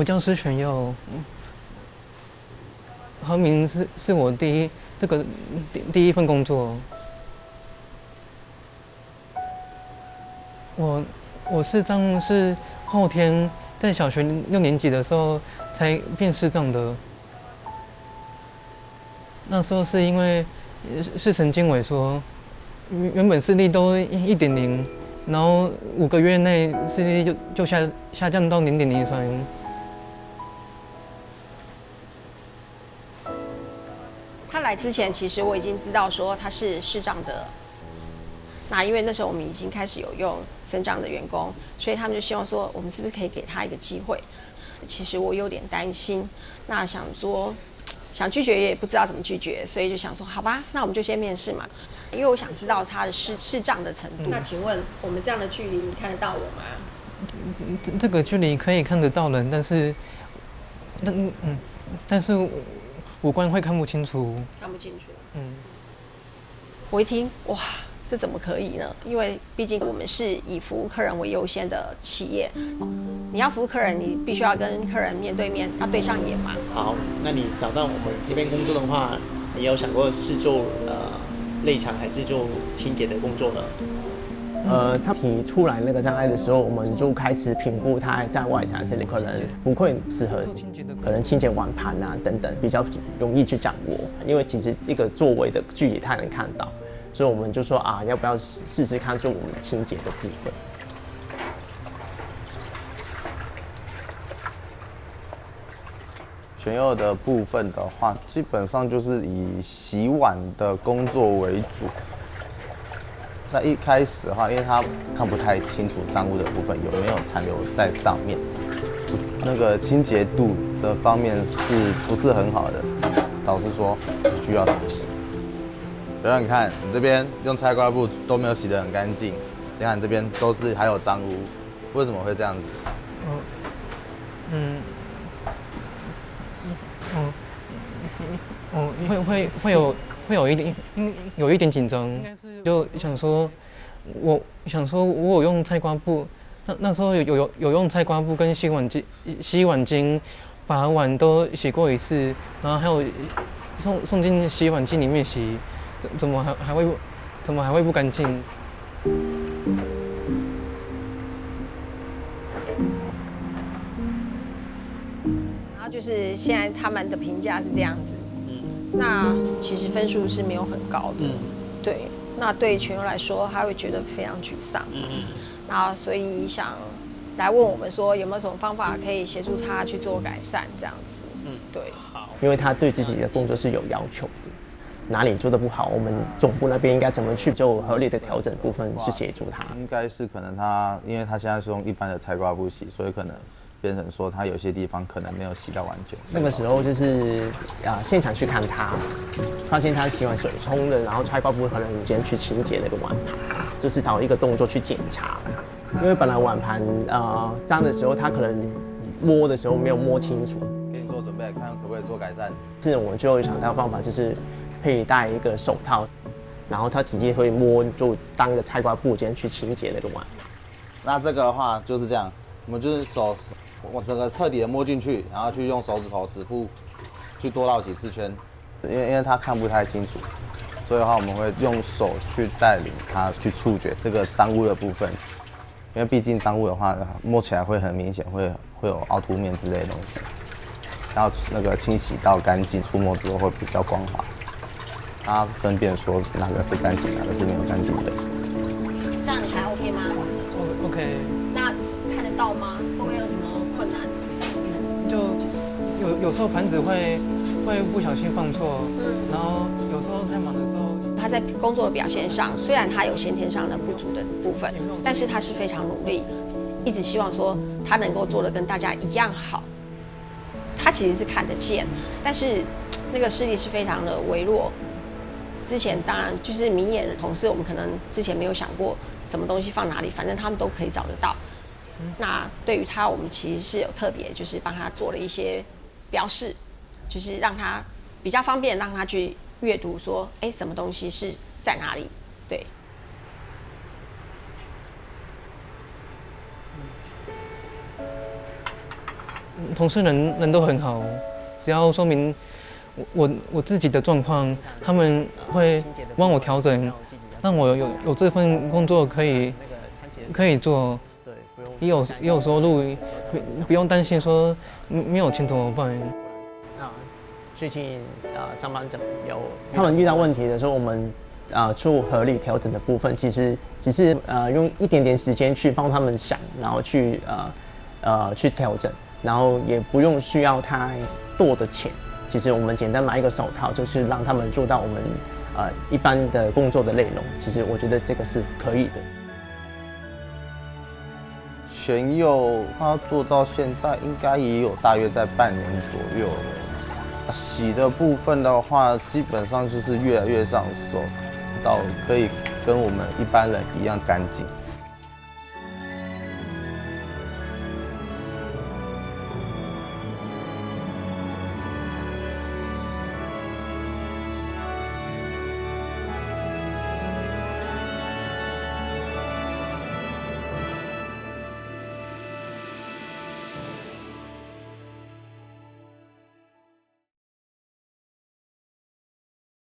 我叫施全佑，和明是我第一份工作。我视障是后天在小学6年级的时候才变视障的。那时候是因为视神经萎缩，原本视力都1.0，然后5个月内视力就下降到0.03。他来之前，其实我已经知道说他是视障的。那因为那时候我们已经开始有用身障的员工，所以他们就希望说，我们是不是可以给他一个机会？其实我有点担心，那想拒绝也不知道怎么拒绝，所以就想说，好吧，那我们就先面试嘛。因为我想知道他的视障的程度。那请问我们这样的距离，你看得到我吗？这个距离可以看得到人，但是五官会看不清楚。看不清楚。我一听，哇，这怎么可以呢？因为毕竟我们是以服务客人为优先的企业，你要服务客人，你必须要跟客人面对面，要对上眼嘛。好，那你找到我们这边工作的话，你有想过是做内场还是做清洁的工作呢？他提出来那个障碍的时候，我们就开始评估他在外场这里可能不会适合，可能清洁碗盘啊等等比较容易去掌握，因为其实一个座位的距离他能看到，所以我们就说啊，要不要试试看做我们清洁的部分。全佑的部分的话，基本上就是以洗碗的工作为主。在一开始的话，因为他看不太清楚脏污的部分有没有残留在上面，那个清洁度的方面是不是很好的，导致说需要重洗。比如你看，你这边用菜瓜布都没有洗得很干净，你看这边都是还有脏污，为什么会这样子？会有一点紧张，就想说，我有用菜瓜布，那时候有用菜瓜布跟洗碗巾把碗都洗过一次，然后还有送进洗碗机里面洗，怎么还会不干净？然后就是现在他们的评价是这样子。那其实分数是没有很高的，对。那对全佑来说，他会觉得非常沮丧，那所以想来问我们说，有没有什么方法可以协助他去做改善，这样子，对。好，因为他对自己的工作是有要求的，哪里做得不好，我们总部那边应该怎么去做合理的调整部分是协助他。应该是可能因为他现在是用一般的菜瓜布洗，所以可能变成说他有些地方可能没有洗到完全。那个时候就是现场去看他，发现他洗碗水冲的，然后菜瓜布可能先去清洁那个碗盘，就是找一个动作去检查。因为本来碗盘脏的时候，他可能摸的时候没有摸清楚。给你做准备，看可不可以做改善。是我就有想到方法，就是佩戴一个手套，然后他直接会摸，就当个菜瓜布先去清洁那个碗。那这个的话就是这样，我们就是我整个彻底的摸进去，然后去用手指头指腹去多绕几次圈，因为他看不太清楚，所以的话我们会用手去带领他去触觉这个脏污的部分，因为毕竟脏污的话摸起来会很明显，会有凹凸面之类的东西，然后那个清洗到干净，触摸之后会比较光滑，他分辨说哪个是干净，哪个是没有干净的。这样你还 OK 吗 ？OK。那看得到吗？会不会有什么困难？就有时候盘子会不小心放错，然后有时候太忙的时候，他在工作的表现上，虽然他有先天上的不足的部分，但是他是非常努力，一直希望说他能够做得跟大家一样好。他其实是看得见，但是那个视力是非常的微弱。之前当然就是明眼的同事，我们可能之前没有想过什么东西放哪里，反正他们都可以找得到。那对于他，我们其实是有特别，就是帮他做了一些标示，就是让他比较方便，让他去阅读说，什么东西是在哪里，对。同事人都很好，只要说明我自己的状况，他们会帮我调整，让我有这份工作可以做，也有收入，不用担心说没有钱怎么办。最近上班族他们遇到问题的时候，我们做合理调整的部分，其实只是用一点点时间去帮他们想，然后去调整，然后也不用需要太多的钱。其实我们简单买一个手套，就是让他们做到我们一般的工作的内容。其实我觉得这个是可以的。全佑他做到现在应该也有大约在半年左右了。洗的部分的话，基本上就是越来越上手，到可以跟我们一般人一样干净。